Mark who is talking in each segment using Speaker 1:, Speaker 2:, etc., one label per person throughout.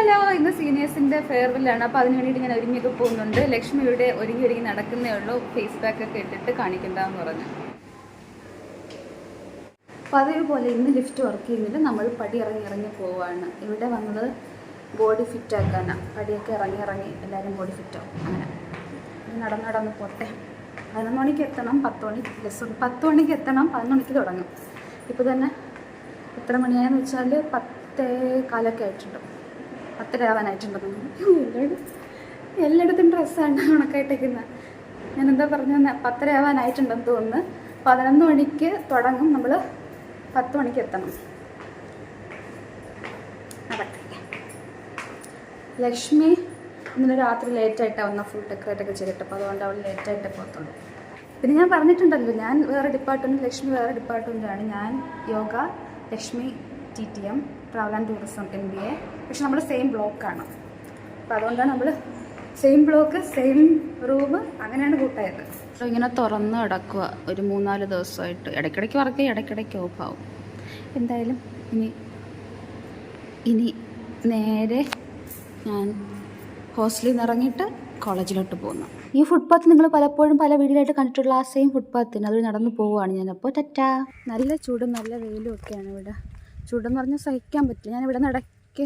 Speaker 1: Hello, ഇന്ന് സീനിയേഴ്സിൻ്റെ ഫെയർവെല്ലാണ്. അപ്പോൾ അതിന് വേണ്ടിയിട്ട് ഞാൻ ഒരുങ്ങിയൊക്കെ പോകുന്നുണ്ട്. ലക്ഷ്മി ഇവിടെ ഒരുങ്ങി നടക്കുന്നേ ഉള്ളൂ. ഫേസ് പാക്കൊക്കെ ഇട്ടിട്ട് കാണിക്കണ്ടെന്ന് പറഞ്ഞു. പതിവ് പോലെ ഇന്ന് ലിഫ്റ്റ് വർക്ക് ചെയ്യുന്നില്ല. നമ്മൾ പടി ഇറങ്ങി പോവുകയാണ്. ഇവിടെ വന്നത് ബോഡി ഫിറ്റ് ആക്കാനാണ്. പടിയൊക്കെ ഇറങ്ങി എല്ലാവരും ബോഡി ഫിറ്റാവും. അങ്ങനെ നടന്ന് പോട്ടെ. 11 മണിക്ക് എത്തണം. 10 മണിക്ക് എത്തണം. 11 മണിക്ക് തുടങ്ങും. ഇപ്പോൾ തന്നെ എത്ര മണിയായെന്ന് വെച്ചാൽ 10:15 ആയിട്ടുണ്ട്. 10:30 ആവാനായിട്ടുണ്ടെന്ന്. എല്ലായിടത്തും ഡ്രസ്സാണ് കണക്കായിട്ടേക്കുന്നത്. ഞാൻ എന്താ പറഞ്ഞു, 10:30 ആവാനായിട്ടുണ്ടെന്ന് തോന്നുന്നു. 11 മണിക്ക് തുടങ്ങും. നമ്മൾ 10 മണിക്ക് എത്തണം. അതൊക്കെ ലക്ഷ്മി ഇന്നലെ രാത്രി ലേറ്റായിട്ടാണ് വന്ന. ഫുൾ ഡെക്കറേറ്റൊക്കെ ചെയ്തിട്ട്. അപ്പോൾ അതുകൊണ്ട് അവൾ ലേറ്റായിട്ടേ പോകത്തുള്ളൂ. പിന്നെ ഞാൻ പറഞ്ഞിട്ടുണ്ടല്ലോ, ഞാൻ വേറെ ഡിപ്പാർട്ട്മെൻറ്റ്, ലക്ഷ്മി വേറെ ഡിപ്പാർട്ട്മെൻറ്റാണ്. ഞാൻ yoga, Lakshmi TTM, travel and tourism MBA. പക്ഷെ നമ്മൾ സെയിം ബ്ലോക്കാണ്. അപ്പോൾ അതുകൊണ്ടാണ് നമ്മൾ സെയിം ബ്ലോക്ക്, സെയിം റൂം, അങ്ങനെയാണ് കൂട്ടായത്. അപ്പോൾ ഇങ്ങനെ തുറന്ന് കിടക്കുക ഒരു 3-4 ദിവസമായിട്ട്. ഇടയ്ക്കിടയ്ക്ക് വർക്ക് ചെയ്യും, ഇടയ്ക്കിടയ്ക്ക് ഓഫാവും. എന്തായാലും ഇനി നേരെ ഞാൻ ഹോസ്റ്റലിൽ നിന്ന് ഇറങ്ങിയിട്ട് കോളേജിലോട്ട് പോകുന്നു. ഈ ഫുട്പാത്ത് നിങ്ങൾ പലപ്പോഴും പല വീഡിയോയിലായിട്ട് കണ്ടിട്ടുള്ള ആ സെയിം ഫുട്പാത്തിന് അത് നടന്ന് പോവുകയാണ് ഞാൻ. അപ്പോൾ ടാറ്റാ. നല്ല ചൂടും നല്ല വെയിലും ഒക്കെയാണ് ഇവിടെ. ചൂടെന്ന് പറഞ്ഞാൽ സഹിക്കാൻ പറ്റില്ല. ഞാൻ ഇവിടെ ഇടയ്ക്ക്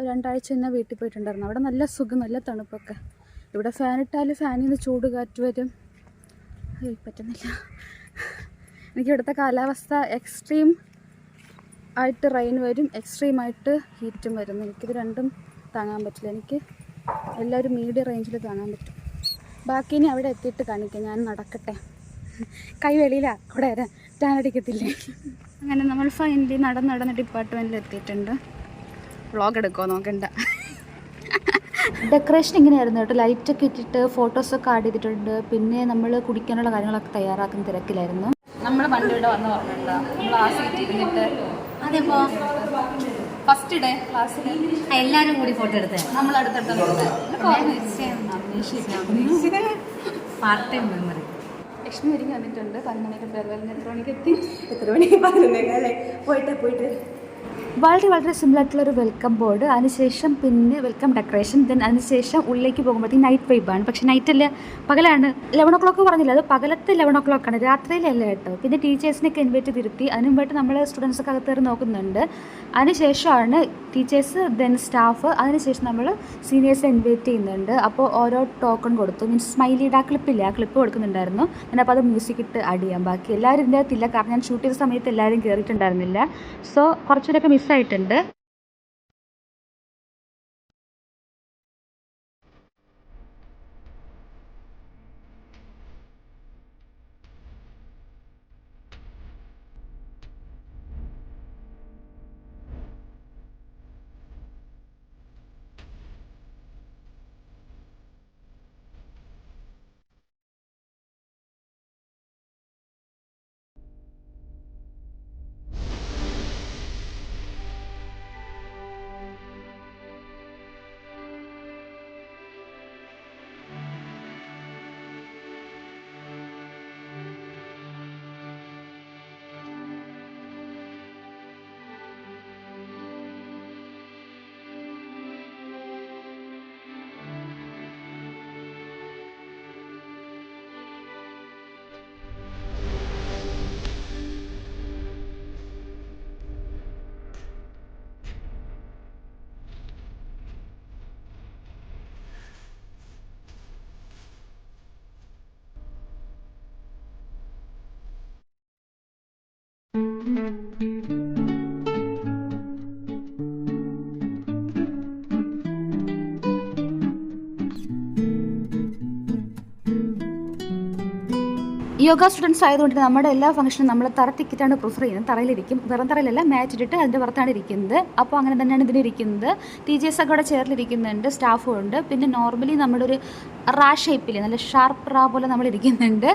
Speaker 1: 2 ആഴ്ച തന്നെ വീട്ടിൽ പോയിട്ടുണ്ടായിരുന്നു. അവിടെ നല്ല സുഖം, നല്ല തണുപ്പൊക്കെ. ഇവിടെ ഫാനിട്ടാൽ ഫാനിൽ നിന്ന് ചൂട് കാറ്റ് വരും. പറ്റുന്നില്ല. എനിക്ക് ഇവിടുത്തെ കാലാവസ്ഥ എക്സ്ട്രീം ആയിട്ട് റെയിൻ വരും, എക്സ്ട്രീമായിട്ട് ഹീറ്റും വരും. എനിക്കിത് രണ്ടും താങ്ങാൻ പറ്റില്ല. എനിക്ക് എല്ലാവരും മീഡിയം റേഞ്ചിൽ താങ്ങാൻ പറ്റും. ബാക്കി ഇനി അവിടെ എത്തിയിട്ട് കാണിക്കാം. ഞാൻ നടക്കട്ടെ. കൈ വെളിയിലാണ്, അവിടെ വരാൻ സ്റ്റാൻഡടിക്കത്തില്ലേ. അങ്ങനെ നമ്മൾ ഫൈനലി നടന്ന് ഡിപ്പാർട്ട്മെൻറ്റിൽ എത്തിയിട്ടുണ്ട്. വ്ളോഗ് എടുക്കുമോ നോക്കണ്ട. ഡെക്കറേഷൻ ഇങ്ങനെയായിരുന്നു കേട്ടോ. ലൈറ്റൊക്കെ ഇട്ടിട്ട് ഫോട്ടോസൊക്കെ ആഡ് ചെയ്തിട്ടുണ്ട്. പിന്നെ നമ്മൾ കുടിക്കാനുള്ള കാര്യങ്ങളൊക്കെ തയ്യാറാക്കുന്ന തിരക്കിലായിരുന്നു. നമ്മൾ പണ്ട് ഇവിടെ വന്ന് പറഞ്ഞിട്ടുണ്ടോ, നമ്മൾ ആ സീറ്റ് ഇരുന്നിട്ട്
Speaker 2: അതേപ്പോ
Speaker 1: ഫസ്റ്റ് ഡേ ക്ലാസ്സിൽ
Speaker 2: എല്ലാവരും കൂടി ഫോട്ടോ എടുത്തേ.
Speaker 1: നമ്മൾ അടുത്തടുത്ത്
Speaker 2: പാർട്ട് ടൈം മെമ്മറി.
Speaker 1: ലക്ഷ്മി ഒരുങ്ങി വന്നിട്ടുണ്ട്. 11 മണിക്ക് ഫെയർവെല്ലിന്. എത്ര മണിക്ക് എത്തി? 11 അല്ലേ? പോയിട്ട് വളരെ സിമ്പിളായിട്ടുള്ളൊരു വെൽക്കം ബോർഡ്, അതിനുശേഷം പിന്നെ വെൽക്കം ഡെക്കറേഷൻ, ദെൻ അതിനുശേഷം ഉള്ളിലേക്ക് പോകുമ്പോഴത്തേക്ക് നൈറ്റ് വൈബാണ്. പക്ഷേ നൈറ്റല്ല, പകലാണ്. 11 o'clock പറഞ്ഞില്ല, അത് പകലത്തെ 11 o'clock ആണ്, രാത്രിയിലല്ല കേട്ടോ. പിന്നെ ടീച്ചേഴ്സിനൊക്കെ ഇൻവൈറ്റ് തിരുത്തി. അതിന് മുമ്പായിട്ട് നമ്മൾ സ്റ്റുഡൻസൊക്കെ അകത്ത് കയറി നോക്കുന്നുണ്ട്. അതിനുശേഷമാണ് ടീച്ചേഴ്സ്, ദെൻ സ്റ്റാഫ്, അതിനുശേഷം നമ്മൾ സീനിയേഴ്സിനെ ഇൻവൈറ്റ് ചെയ്യുന്നുണ്ട്. അപ്പോൾ ഓരോ ടോക്കൺ കൊടുത്തു. മീൻസ് സ്മൈലിയുടെ ആ ക്ലിപ്പില്ല, ആ ക്ലിപ്പ് കൊടുക്കുന്നുണ്ടായിരുന്നു. ഞാനപ്പോൾ അത് മ്യൂസിക് ഇട്ട് ആഡ് ചെയ്യാം. ബാക്കി എല്ലാവരും ഇതിൻ്റെ അകത്തില്ല, കാരണം ഞാൻ ഷൂട്ട് ചെയ്ത സമയത്ത് എല്ലാവരും കയറിയിട്ടുണ്ടായിരുന്നില്ല. സോ കുറച്ചുകൂടെയൊക്കെ മിസ്സായിട്ടുണ്ട്. യോഗ സ്റ്റുഡൻസ് ആയതുകൊണ്ട് നമ്മുടെ എല്ലാ ഫംഗ്ഷനും നമ്മൾ തറ ടിക്കറ്റാണ് പ്രിഫർ ചെയ്യുന്നത്. തറയിലിരിക്കും, വെറും തറയിലല്ല, മാറ്റ് ഇട്ടിട്ട് അതിൻ്റെ പുറത്താണ് ഇരിക്കുന്നത്. അപ്പോൾ അങ്ങനെ തന്നെയാണ് ഇതിലിരിക്കുന്നത്. ടീച്ചേഴ്സൊക്കെ അവിടെ ചേർന്നിരിക്കുന്നുണ്ട്, സ്റ്റാഫും ഉണ്ട്. പിന്നെ നോർമലി നമ്മുടെ ഒരു റാ ഷേപ്പിൽ നല്ല ഷാർപ്പ് റാ പോലെ നമ്മൾ ഇരിക്കുന്നുണ്ട്.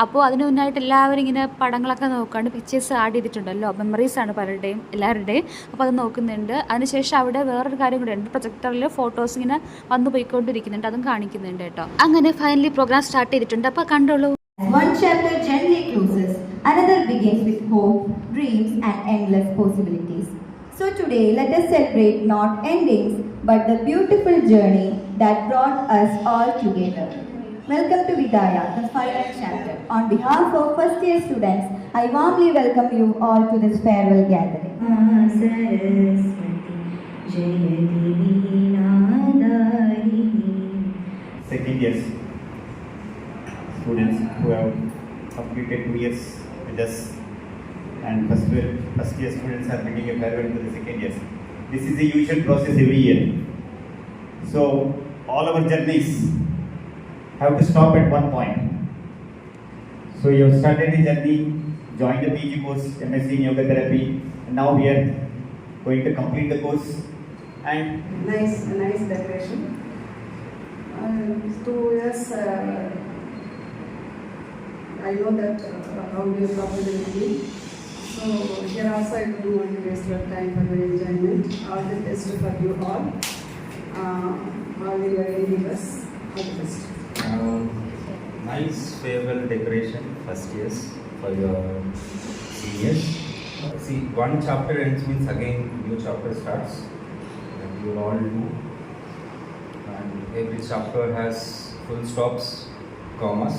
Speaker 1: അപ്പോൾ അതിന് മുന്നായിട്ട് എല്ലാവരും ഇങ്ങനെ പടങ്ങളൊക്കെ നോക്കാണ്ട് പിക്ചേഴ്സ് ആഡ് ചെയ്തിട്ടുണ്ടല്ലോ, മെമ്മറീസാണ് പലരുടെയും എല്ലാവരുടെയും. അപ്പോൾ അത് നോക്കുന്നുണ്ട്. അതിനുശേഷം അവിടെ വേറൊരു കാര്യം കൂടെ ഉണ്ട്, പ്രൊജക്ടറിൽ ഫോട്ടോസ് ഇങ്ങനെ വന്നു പോയിക്കൊണ്ടിരിക്കുന്നുണ്ട്, അതും കാണിക്കുന്നുണ്ട് കേട്ടോ. അങ്ങനെ ഫൈനലി പ്രോഗ്രാം സ്റ്റാർട്ട് ചെയ്തിട്ടുണ്ട്. അപ്പോൾ കണ്ടോളൂ.
Speaker 3: One chapter gently closes, another begins with hope, dreams and endless possibilities. So So today, let us celebrate not endings, but the beautiful journey that brought us all together. Welcome to Vidaya, the final chapter. On behalf of first year students, I warmly welcome you all to this farewell gathering.
Speaker 4: Second years students who have completed 2 years with us, and first year students are making a farewell to the second years. This is the usual process every year. So all our journeys have to stop at one point. So you have started the journey, joined the PG course, MSc in Yoga Therapy, and now we are going to complete the course. And
Speaker 5: nice decoration. 2 years. I know that how you profitability. So here also I don't want to waste your time for your enjoyment. All the best for you all. All your endeavors. All the best.
Speaker 6: Nice farewell decoration, first years for your seniors. See, one chapter ends means again new chapter starts. And you will all do. And every chapter has full stops, commas.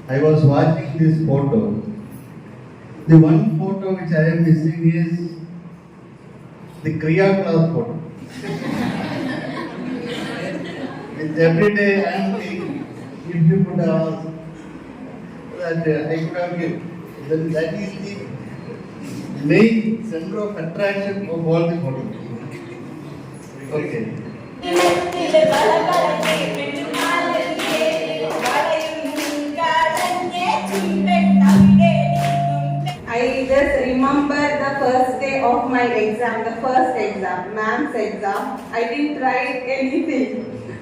Speaker 7: I was watching this photo. The one photo which I am missing is the Kriya class photo. Every day I am thinking, if you could have asked that I could have given, then that is the main center of attraction of all the photos. Okay.
Speaker 5: I just remember the first day of my exam, the first exam, ma'am's exam. I didn't write anything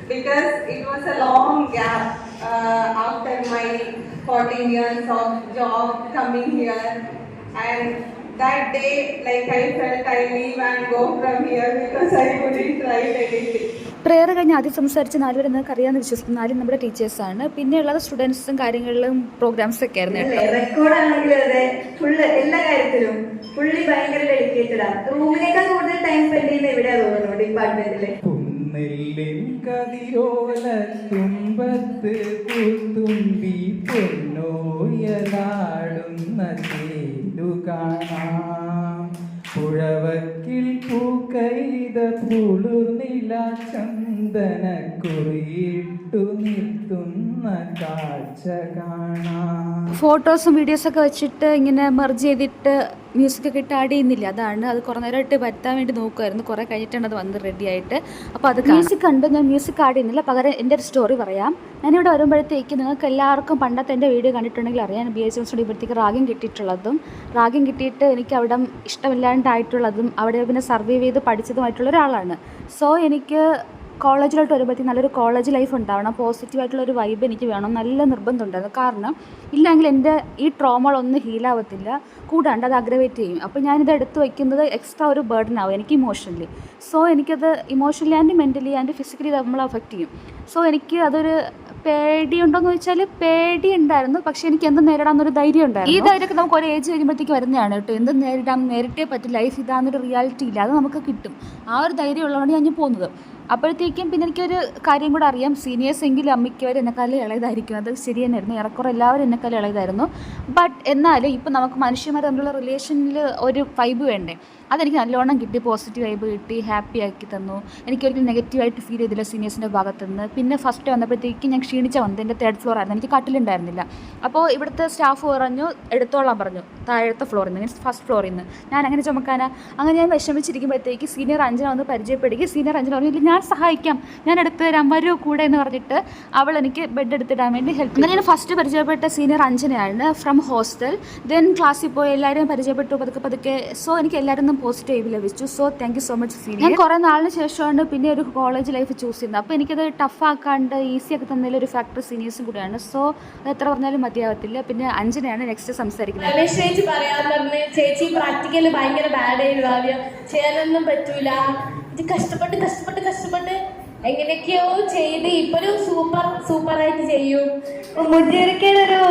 Speaker 5: because it was a long gap after my 14 years of job coming here. And that day, like I felt I leave and go from here because I couldn't write anything.
Speaker 1: Prayer കഴിഞ്ഞ് ആദ്യം സംസാരിച്ച 4 പേര് നിങ്ങൾക്ക് അറിയാമെന്ന് വിശ്വസിക്കുന്നു. 4 നമ്മുടെ ടീച്ചേഴ്സാണ്. പിന്നെയുള്ളത് സ്റ്റുഡൻസും കാര്യങ്ങളിലും പ്രോഗ്രാംസ് ഒക്കെ ആയിരുന്നു.
Speaker 3: റെക്കോർഡാണെങ്കിലും അതെ, ഫുള്ള് എല്ലാ കാര്യത്തിലും പുള്ളി ഭയങ്കര ഡെഡിക്കേറ്റഡ് ആണ്. റൂമിനേക്കാൾ കൂടുതൽ ടൈം സ്പെൻഡ് ചെയ്യുന്ന എവിടെയാ തോന്നുന്നു ഡിപ്പാർട്ട്മെന്റില്.
Speaker 8: തുമ്പത്ത് പൂത്തുമ്പി പൊന്നോയലാടുന്ന തേലു കാണാം. പുഴവക്കിൽ പൂക്കൈത പുളുർനില ചന്ദന കുറിയിട്ടു നിർത്തുന്ന കാഴ്ച കാണാം.
Speaker 1: ഫോട്ടോസും വീഡിയോസൊക്കെ വെച്ചിട്ട് ഇങ്ങനെ മെർജ് ചെയ്തിട്ട് മ്യൂസിക്കൊക്കെ ഇട്ട് ആഡ് ചെയ്യുന്നില്ല. അതാണ് അത് കുറേ നേരമായിട്ട് വരുത്താൻ വേണ്ടി നോക്കുമായിരുന്നു. കുറേ കഴിഞ്ഞിട്ടാണ് അത് വന്ന് റെഡി ആയിട്ട്. അപ്പോൾ അത് മ്യൂസിക് കണ്ട് ഞാൻ മ്യൂസിക് ആഡ് ചെയ്യുന്നില്ല, പകരം എൻ്റെ ഒരു സ്റ്റോറി പറയാം. ഞാനിവിടെ വരുമ്പോഴത്തേക്ക് നിങ്ങൾക്ക് എല്ലാവർക്കും പണ്ടത്തെ എൻ്റെ വീഡിയോ കണ്ടിട്ടുണ്ടെങ്കിൽ അറിയാൻ BHM സ്റ്റുഡിയോ ഇപ്പോഴത്തേക്ക് റാഗിങ് കിട്ടിയിട്ടുള്ളതും റാഗിങ് കിട്ടിയിട്ട് എനിക്ക് അവിടെ ഇഷ്ടമില്ലാണ്ടായിട്ടുള്ളതും അവിടെ പിന്നെ സർവൈവ് ചെയ്ത് പഠിച്ചതുമായിട്ടുള്ള ഒരാളാണ്. സോ എനിക്ക് കോളേജിലോട്ട് വരുമ്പോഴത്തേക്ക് നല്ലൊരു കോളേജ് ലൈഫ് ഉണ്ടാവണം, പോസിറ്റീവായിട്ടുള്ളൊരു വൈബ് എനിക്ക് വേണം, നല്ല നിർബന്ധമുണ്ടായിരുന്നു. കാരണം ഇല്ലെങ്കിൽ എൻ്റെ ഈ ട്രോമകളൊന്നും ഹീലാവത്തില്ല, കൂടാണ്ട് അത് അഗ്രവേറ്റ് ചെയ്യും. അപ്പോൾ ഞാനിത് എടുത്ത് വയ്ക്കുന്നത് എക്സ്ട്രാ ഒരു ബേർഡൻ ആവും എനിക്ക് ഇമോഷണലി. സോ എനിക്കത് emotionally and mentally and physically നമ്മൾ അഫക്റ്റ് ചെയ്യും. സോ എനിക്ക് അതൊരു പേടിയുണ്ടോയെന്ന് ചോദിച്ചാൽ പേടി ഉണ്ടായിരുന്നു, പക്ഷേ എനിക്ക് എന്ത് നേരിടാമെന്നൊരു ധൈര്യം ഉണ്ടായിരുന്നു. ഈ ധൈര്യമൊക്കെ നമുക്ക് ഒരു ഏജ് കഴിയുമ്പോഴത്തേക്ക് വരുന്നതാണ് കേട്ടോ. എന്ത് നേരിട്ടേ പറ്റും, ലൈഫ് ഇതാണെന്നൊരു റിയാലിറ്റി ഇല്ല, അത് നമുക്ക് കിട്ടും. ആ ഒരു ധൈര്യം ഉള്ളതുകൊണ്ട് ഞാൻ പോകുന്നത്. അപ്പോഴത്തേക്കും പിന്നെ എനിക്കൊരു കാര്യം കൂടെ അറിയാം, സീനിയേഴ്സ് എങ്കിലും അമ്മയ്ക്കവർ എന്നെക്കാളും ഇളയതായിരിക്കും. അത് ശരി തന്നെയായിരുന്നു, ഏറെക്കുറെ എല്ലാവരും എന്നെക്കാളും ഇളയതായിരുന്നു. ബട്ട് എന്നാലും ഇപ്പം നമുക്ക് മനുഷ്യന്മാർ തമ്മിലുള്ള റിലേഷനിൽ ഒരു വൈബ് വേണ്ടേ, അതെനിക്ക് നല്ലോണം കിട്ടി. പോസിറ്റീവ് വൈബ് കിട്ടി, ഹാപ്പി ആക്കി തന്നു. എനിക്കൊരിക്കലും നെഗറ്റീവായിട്ട് ഫീൽ ചെയ്തില്ല സീനിയേഴ്സിൻ്റെ ഭാഗത്തുനിന്ന്. പിന്നെ ഫസ്റ്റ് വന്നപ്പോഴത്തേക്ക് ഞാൻ ക്ഷീണിച്ച വന്നത്, എൻ്റെ 3rd ഫ്ലോർ ആയിരുന്നു, എനിക്ക് കട്ടിലുണ്ടായിരുന്നില്ല. അപ്പോൾ ഇവിടുത്തെ സ്റ്റാഫ് പറഞ്ഞു എടുത്തോളാൻ പറഞ്ഞു, താഴത്തെ ഫ്ലോറിൽ നിന്ന്, മീൻസ് ഫസ്റ്റ് ഫ്ലോറിൽ നിന്ന്. ഞാൻ അങ്ങനെ ചുമക്കാനാ. അങ്ങനെ ഞാൻ വിഷമിച്ചിരിക്കുമ്പോഴത്തേക്ക് സീനിയർ അഞ്ജന വന്ന് പരിചയപ്പെടുകയും സീനിയർ അഞ്ജന പറഞ്ഞു, ഞാൻ സഹായിക്കാം, ഞാൻ എടുത്ത് തരാം, വരൂ കൂടെ എന്ന് പറഞ്ഞിട്ട് അവൾ എനിക്ക് ബെഡ് എടുത്തിടാൻ വേണ്ടി ഹെൽപ്പ്. അങ്ങനെ ഞാൻ ഫസ്റ്റ് പരിചയപ്പെട്ട സീനിയർ അഞ്ജനയാണ് ഫ്രം ഹോസ്റ്റൽ. ദെൻ ക്ലാസ്സിൽ പോയി എല്ലാവരും പരിചയപ്പെട്ടു പതുക്കെ. സോ എനിക്ക് എല്ലാവരും പോസിറ്റീവ് ലഭിച്ചു. So thank you so much senior. ഞാൻ കുറേ നാളിന് ശേഷമാണ് പിന്നെ ഒരു കോളേജ് ലൈഫ് ചൂസ് ചെയ്യുന്നത്. അപ്പോൾ എനിക്കത് ടഫാക്കാണ്ട് ഈസി ആക്കി തന്നതിൽ ഒരു ഫാക്ടർ സീനിയേഴ്സും കൂടെയാണ്. സോ അത് എത്ര പറഞ്ഞാലും മതിയാവത്തില്ല. പിന്നെ അഞ്ജനയാണ് നെക്സ്റ്റ് സംസാരിക്കുന്നത്.
Speaker 9: ചേച്ചി പറയാൻ പറഞ്ഞ്, ചേച്ചി പ്രാക്ടിക്കല് ഭയങ്കര ബാഡ് ആയിരുന്നു, ആദ്യം ചെയ്യാനൊന്നും പറ്റൂല, ഇത് കഷ്ടപ്പെട്ട് എങ്ങനെയൊക്കെയോ ചെയ്ത് ഇപ്പൊരു സൂപ്പറായിട്ട് ചെയ്യും.
Speaker 3: മുജീറിക്കയുടെ ഒരു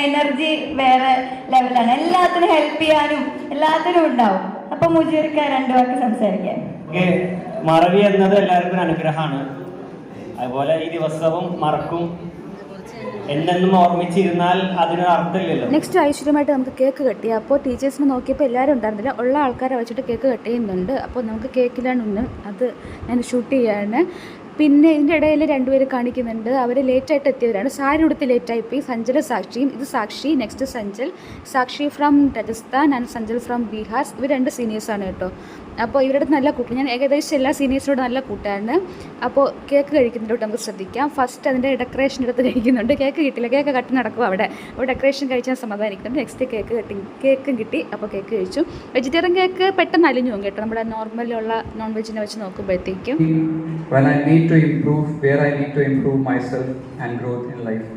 Speaker 3: എനർജി വേറെ ലെവലാണ്, എല്ലാത്തിനും ഹെൽപ്പ് ചെയ്യാനും എല്ലാത്തിനും ഉണ്ടാവും. അപ്പൊ മുജീർക്ക് രണ്ടു വാക്ക് സംസാരിക്കാം.
Speaker 10: മറവി എന്നത് എല്ലാവർക്കും ഒരു അനുഗ്രഹമാണ്. അതുപോലെ ഈ ദിവസവും മറക്കും എന്നെന്നും ഓർമ്മിച്ചിരുന്നാൽ അതിനൊരു അർത്ഥമില്ലല്ലോ.
Speaker 1: നെക്സ്റ്റ് ഐശ്വര്യമായിട്ട് നമുക്ക് കേക്ക് കട്ടി. അപ്പോൾ ടീച്ചേഴ്സിനെ നോക്കിയപ്പോൾ എല്ലാവരും ഉണ്ടായിരുന്നില്ല, ഉള്ള ആൾക്കാരെ വെച്ചിട്ട് കേക്ക് കട്ട് ചെയ്യുന്നുണ്ട്. അപ്പോൾ നമുക്ക് കേക്കിലാണ് ഒന്ന് അത് ഞാൻ ഷൂട്ട് ചെയ്യാണ്. പിന്നെ ഇതിൻ്റെ ഇടയിൽ രണ്ടുപേര് കാണിക്കുന്നുണ്ട്, അവർ ലേറ്റായിട്ട് എത്തിയവരാണ്. സാരി ഉടുത്ത് ലേറ്റായിപ്പോയി. സഞ്ജല സാക്ഷിയും, ഇത് സാക്ഷി, next Sanjal. Sakshi from Rajasthan and Sanjal from Bihar. ഇവർ രണ്ട് സീനിയേഴ്സാണ് കേട്ടോ. അപ്പോൾ ഇവരുടെ അടുത്ത് നല്ല കൂട്ടം, ഞാൻ ഏകദേശം എല്ലാ സീനിയേഴ്സിനോട് നല്ല കൂട്ടാണ്. അപ്പോൾ കേക്ക് കഴിക്കുന്നുണ്ട്, നമുക്ക് ശ്രദ്ധിക്കാം. ഫസ്റ്റ് അതിൻ്റെ ഡെക്കറേഷൻ എടുത്ത് കഴിക്കുന്നുണ്ട്. കേക്ക് കിട്ടില്ല, കേക്ക് കട്ടി നടക്കും അവിടെ. അപ്പോൾ ഡെക്കറേഷൻ കഴിച്ചാൽ സമാധാനിക്കുന്നുണ്ട്. നെക്സ്റ്റ് കേക്കും കിട്ടി. അപ്പോൾ കേക്ക് കഴിച്ചു. വെജിറ്റേറിയൻ കേക്ക് പെട്ടെന്ന് അലിഞ്ഞു പോകും കേട്ടോ, നമ്മുടെ നോർമലുള്ള നോൺ വെജിനെ വെച്ച് നോക്കുമ്പോഴത്തേക്കും.
Speaker 8: When I need to improve, where I need to improve myself and growth in life.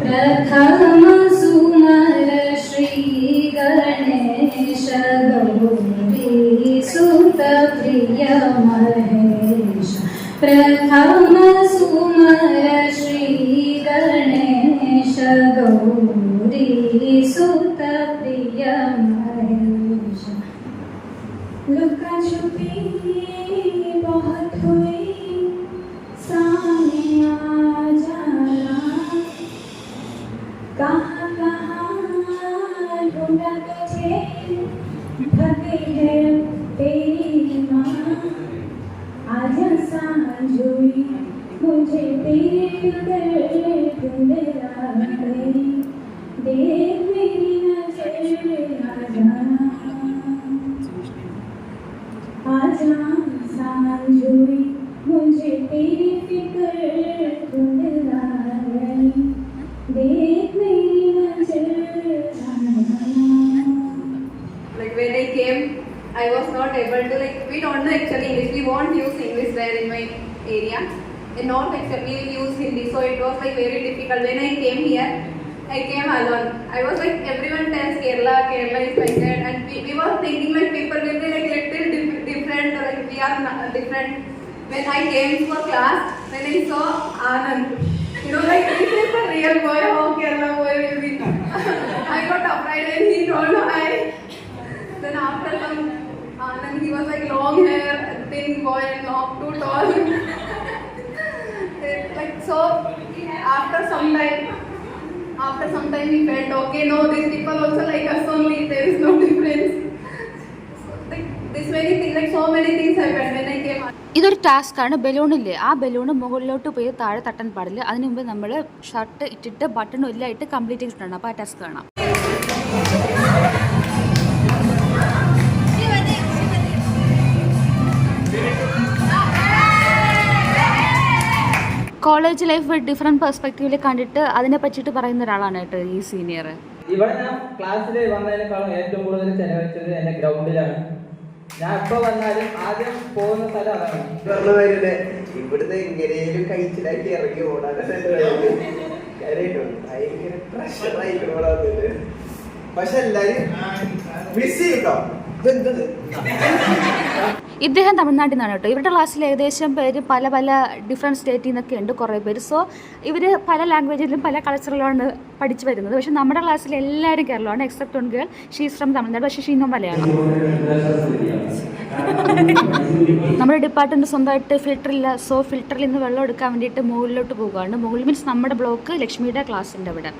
Speaker 9: प्रथम सुमर श्री गणेश गौरी सुत प्रिय महेश. प्रथम सुमर श्री गणेश गौरी सुत प्रिय महेश. लुका छुपी बहुत हुई, सामने आ जाना. कहाँ कहाँ ढूंढा तुझे, थकी है तेरी माँ. आजा सांझ हुई, मुझे तेरे फिक्र ढूंढ रही. देख मेरी नजर आ जाना. आजा सांझ हुई, मुझे तेरी फिक्र ढूंढ रही. देख मेरी नजर आ जाना.
Speaker 5: Like when I came, I was not able to, like, we don't know actually English. We won't use English there in my area. And not actually we use Hindi. So it was like very difficult. When I came here, I came alone. I was like, everyone tells Kerala is like that. And we were thinking like people will be like little different, or like we are different. When I came for class, when I saw Anand, you know, like this is the real boy, how Kerala boy will be. I got afraid when he told hi. Then after some Anand, he was like long hair, thin boy, and not too tall. Like so, after some time we felt okay. No, these people also like us only. There is no difference. So, like this many things, like so many things happened when I came.
Speaker 1: ഇതൊരു ടാസ്ക്കാണ്. ബലൂണില്ലേ, ആ balloon മുകളിലോട്ട് പോയി താഴെ തട്ടാൻ പാടില്ല. അതിന് മുമ്പ് നമ്മൾ ഷർട്ട് ഇട്ടിട്ട് ബട്ടണും എല്ലാം ഇട്ട് കംപ്ലീറ്റ് ചെയ്തിട്ടുണ്ട്. അപ്പോൾ ആ ടാസ്ക് കാണാം. കോളേജ് ലൈഫ് ഡിഫറെൻറ്റ് പെർസ്പെക്റ്റീവിൽ കണ്ടിട്ട് അതിനെ പറ്റിയിട്ട് പറയുന്ന ഒരാളാണ് കേട്ടോ ഈ സീനിയർ.
Speaker 8: ഇവിടെ ഞാൻ ക്ലാസ്സിൽ വന്നതിനേക്കാളും ഏറ്റവും കൂടുതൽ ചെലവഴിച്ചത് എൻ്റെ ഗ്രൗണ്ടിലാണ്. ഞാൻ എപ്പോൾ വന്നാലും ആദ്യം പോകുന്ന സ്ഥലം അതാണ്.
Speaker 11: പറഞ്ഞ ഇവിടുന്ന് എങ്ങനെയും കഴിച്ചിലാക്കി ഇറങ്ങി ഓടാനാണ് ഭയങ്കര പ്രഷറായിട്ട് ഓടാറുണ്ട്. പക്ഷെ എല്ലാരും മിസ് ചെയ്യട്ടോ.
Speaker 1: ഇദ്ദേഹം തമിഴ്നാട്ടിൽ നിന്നാണ് കേട്ടോ. ഇവരുടെ ക്ലാസ്സിൽ ഏകദേശം പേര് പല പല ഡിഫറെൻറ്റ് സ്റ്റേറ്റിൽ നിന്നൊക്കെ ഉണ്ട് കുറേ പേര്. സോ ഇവർ പല ലാംഗ്വേജിലും പല കൾച്ചറിലാണ് പഠിച്ചു വരുന്നത്. പക്ഷേ നമ്മുടെ ക്ലാസ്സിൽ എല്ലാവരും കേരളമാണ്, except one girl. She's from Tamil Nadu, പക്ഷേ ഷീന്നും മലയാളം. നമ്മുടെ ഡിപ്പാർട്ട്മെൻറ്റ് സ്വന്തമായിട്ട് ഫിൽറ്ററില്ല. സോ ഫിൽറ്ററിൽ നിന്ന് വെള്ളം എടുക്കാൻ വേണ്ടിയിട്ട് മുകളിലോട്ട് പോകുകയാണ്. മുകളിൽ മീൻസ് നമ്മുടെ ബ്ലോക്ക് ലക്ഷ്മിയുടെ ക്ലാസ്സിൻ്റെ അവിടെ.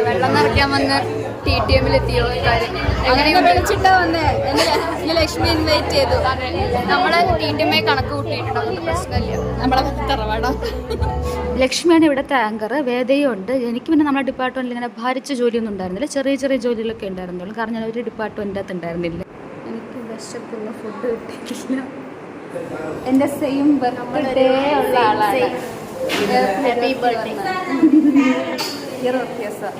Speaker 12: വെള്ളം നിറയ്ക്കാൻ വന്ന് TTM എത്തിയുള്ള കാര്യം വിളിച്ചിട്ടാ വന്നേ. ലക്ഷ്മി ഇൻവൈറ്റ് ചെയ്തു. നമ്മളെ TTM കണക്ക് കൂട്ടിയിട്ടുണ്ട്, അതുകൊണ്ട് പ്രശ്നമില്ല. നമ്മളെ തറവാടാ.
Speaker 1: ലക്ഷ്മിയാണ് ഇവിടുത്തെ ആങ്കർ. വേദയും ഉണ്ട്. എനിക്ക് പിന്നെ നമ്മുടെ ഡിപ്പാർട്ട്മെൻറ്റിൽ ഇങ്ങനെ ഭാരിച്ച ജോലിയൊന്നും ഉണ്ടായിരുന്നില്ല. ചെറിയ ചെറിയ ജോലികളൊക്കെ ഉണ്ടായിരുന്നുള്ളൂ. കാരണം ഞാൻ ഒരു ഡിപ്പാർട്ട്മെൻറ്റിൻ്റെ അകത്ത് ഉണ്ടായിരുന്നില്ല. എനിക്ക് വിശപ്പുള്ള ഫുഡ് കിട്ടിയിട്ടില്ല. എൻ്റെ സെയിം ബർത്ത്ഡേ ഉള്ള ആളാണ്.
Speaker 12: Happy birthday.
Speaker 1: ഇയർ വ്യത്യാസം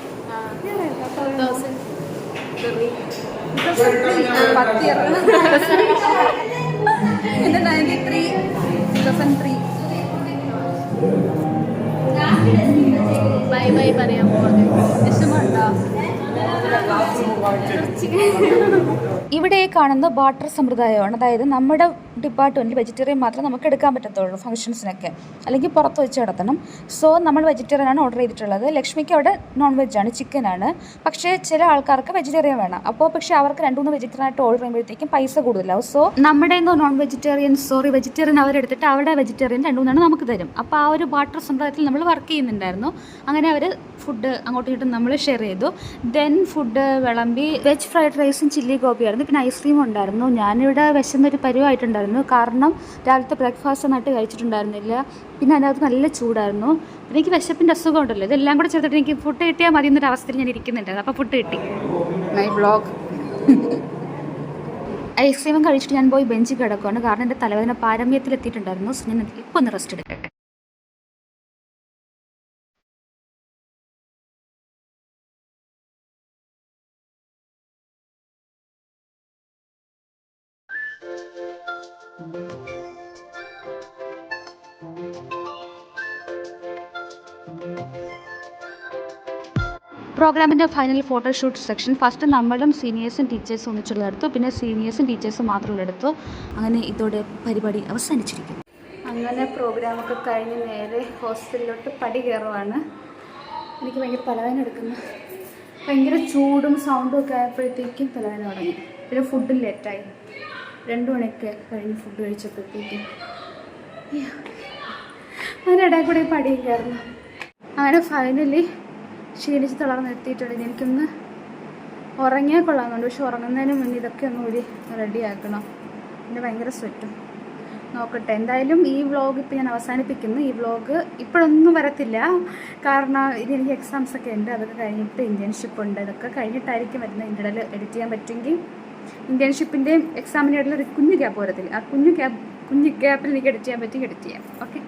Speaker 1: 2003
Speaker 12: ബൈ ബൈ പറയാൻ പോകുന്നത്
Speaker 1: വിഷമമുണ്ടോ? ഇവിടെ ഈ കാണുന്ന ബാർട്ടർ സമ്പ്രദായമാണ്. അതായത് നമ്മുടെ ഡിപ്പാർട്ട്മെൻറ്റിൽ വെജിറ്റേറിയൻ മാത്രമേ നമുക്ക് എടുക്കാൻ പറ്റത്തുള്ളൂ ഫംഗ്ഷൻസിനൊക്കെ, അല്ലെങ്കിൽ പുറത്ത് വെച്ച് നടത്തണം. സോ നമ്മൾ വെജിറ്റേറിയൻ ആണ് ഓർഡർ ചെയ്തിട്ടുള്ളത്. ലക്ഷ്മിക്ക് അവിടെ നോൺ വെജാണ്, ചിക്കനാണ്. പക്ഷേ ചില ആൾക്കാർക്ക് വെജിറ്റേറിയൻ വേണം. അപ്പോൾ പക്ഷേ അവർക്ക് 2-3 വെജിറ്റേറിയൻ ആയിട്ട് ഓർഡർ ചെയ്യുമ്പോഴത്തേക്കും പൈസ കൂടുതലാവും. സോ നമ്മുടെ നോൺ വെജിറ്റേറിയൻ വെജിറ്റേറിയൻ അവരെടുത്തിട്ട് അവിടെ വെജിറ്റേറിയൻ 2-3 നമുക്ക് തരും. അപ്പോൾ ആ ഒരു ബാർട്ടർ സമ്പ്രദായത്തിൽ നമ്മൾ വർക്ക് ചെയ്യുന്നുണ്ടായിരുന്നു. അങ്ങനെ അവർ ഫുഡ് അങ്ങോട്ടും ഇങ്ങോട്ടും നമ്മൾ ഷെയർ ചെയ്തു. ദെൻ ഫുഡ് വിളമ്പി. വെജ് ഫ്രൈഡ് റൈസും ചില്ലി ഗോപിയായിരുന്നു, പിന്നെ ഐസ്ക്രീം ഉണ്ടായിരുന്നു. ഞാനിവിടെ വിശന്നൊരു പരുവായിട്ടുണ്ടായിരുന്നു, കാരണം രാവിലത്തെ ബ്രേക്ക്ഫാസ്റ്റ് നന്നായിട്ട് കഴിച്ചിട്ടുണ്ടായിരുന്നില്ല. പിന്നെ അതിനകത്ത് നല്ല ചൂടായിരുന്നു. പിന്നെ എനിക്ക് വിശപ്പിൻ്റെ അസുഖം ഉണ്ടല്ലോ, ഇതെല്ലാം കൂടെ ചേർത്തിട്ട് എനിക്ക് ഫുഡ് കിട്ടിയാൽ മതി എന്നൊരു അവസ്ഥയിൽ ഞാൻ ഇരിക്കുന്നുണ്ടായിരുന്നു. അപ്പോൾ ഫുഡ് കിട്ടി. My vlog. ഐസ്ക്രീമും കഴിച്ചിട്ട് ഞാൻ പോയി ബെഞ്ചിൽ കിടക്കുകയാണ്, കാരണം എൻ്റെ തലവേദന പാരമ്യത്തിലെത്തിയിട്ടുണ്ടായിരുന്നു. സോ ഞാൻ ഇപ്പോൾ ഒന്ന് റെസ്റ്റ് എടുക്കട്ടെ. പ്രോഗ്രാമിൻ്റെ ഫൈനൽ ഫോട്ടോഷൂട്ട് സെക്ഷൻ ഫസ്റ്റ് നമ്മളും സീനിയേഴ്സും ടീച്ചേഴ്സും ഒന്നിച്ചുള്ളതെടുത്തു, പിന്നെ സീനിയേഴ്സും ടീച്ചേഴ്സും മാത്രമുള്ളതെടുത്തു. അങ്ങനെ ഇതോടെ പരിപാടി അവസാനിച്ചിരിക്കുന്നു. അങ്ങനെ പ്രോഗ്രാമൊക്കെ കഴിഞ്ഞ് നേരെ ഹോസ്റ്റലിലോട്ട് പടി കയറുവാണ്. എനിക്ക് ഭയങ്കര തലവേദന എടുക്കുന്നു. ഭയങ്കര ചൂടും സൗണ്ടും ഒക്കെ ആയപ്പോഴത്തേക്കും തലവേദന തുടങ്ങി. പിന്നെ ഫുഡും ലേറ്റായി, 2 മണിയൊക്കെ കഴിഞ്ഞ് ഫുഡ് കഴിച്ചപ്പോഴത്തേക്കും അതിനിടയിൽ കൂടെ പടിയും കയറുന്നു. അങ്ങനെ ഫൈനലി ക്ഷീണിച്ച് തളർന്ന് എത്തിയിട്ടുണ്ട്. എനിക്കൊന്ന് ഉറങ്ങിയാൽ കൊള്ളാമെന്നുണ്ട്, പക്ഷെ ഉറങ്ങുന്നതിന് മുന്നേ ഇതൊക്കെ ഒന്ന് കൂടി റെഡിയാക്കണം. പിന്നെ ഭയങ്കര സ്വെറ്റും. നോക്കട്ടെ, എന്തായാലും ഈ വ്ളോഗ് ഇപ്പോൾ ഞാൻ അവസാനിപ്പിക്കുന്നു. ഈ വ്ളോഗ് ഇപ്പോഴൊന്നും വരത്തില്ല, കാരണം ഇനി എനിക്ക് എക്സാംസ് ഒക്കെ ഉണ്ട്. അതൊക്കെ കഴിഞ്ഞിട്ട് ഇന്റേൺഷിപ്പ് ഉണ്ട്, ഇതൊക്കെ കഴിഞ്ഞിട്ടായിരിക്കും വരുന്നത്. ഇതിൻ്റെ ഇടയിൽ എഡിറ്റ് ചെയ്യാൻ പറ്റുമെങ്കിൽ ഇന്റേൺഷിപ്പിൻ്റെയും എക്സാമിൻ്റെ ഇടയിൽ ഒരു കുഞ്ഞു ഗ്യാപ്പ് വരത്തില്ല. ആ കുഞ്ഞു ഗ്യാപ്പിൽ എനിക്ക് എഡിറ്റ് ചെയ്യാൻ പറ്റുമെങ്കിൽ എഡിറ്റ് ചെയ്യാം. ഓക്കെ.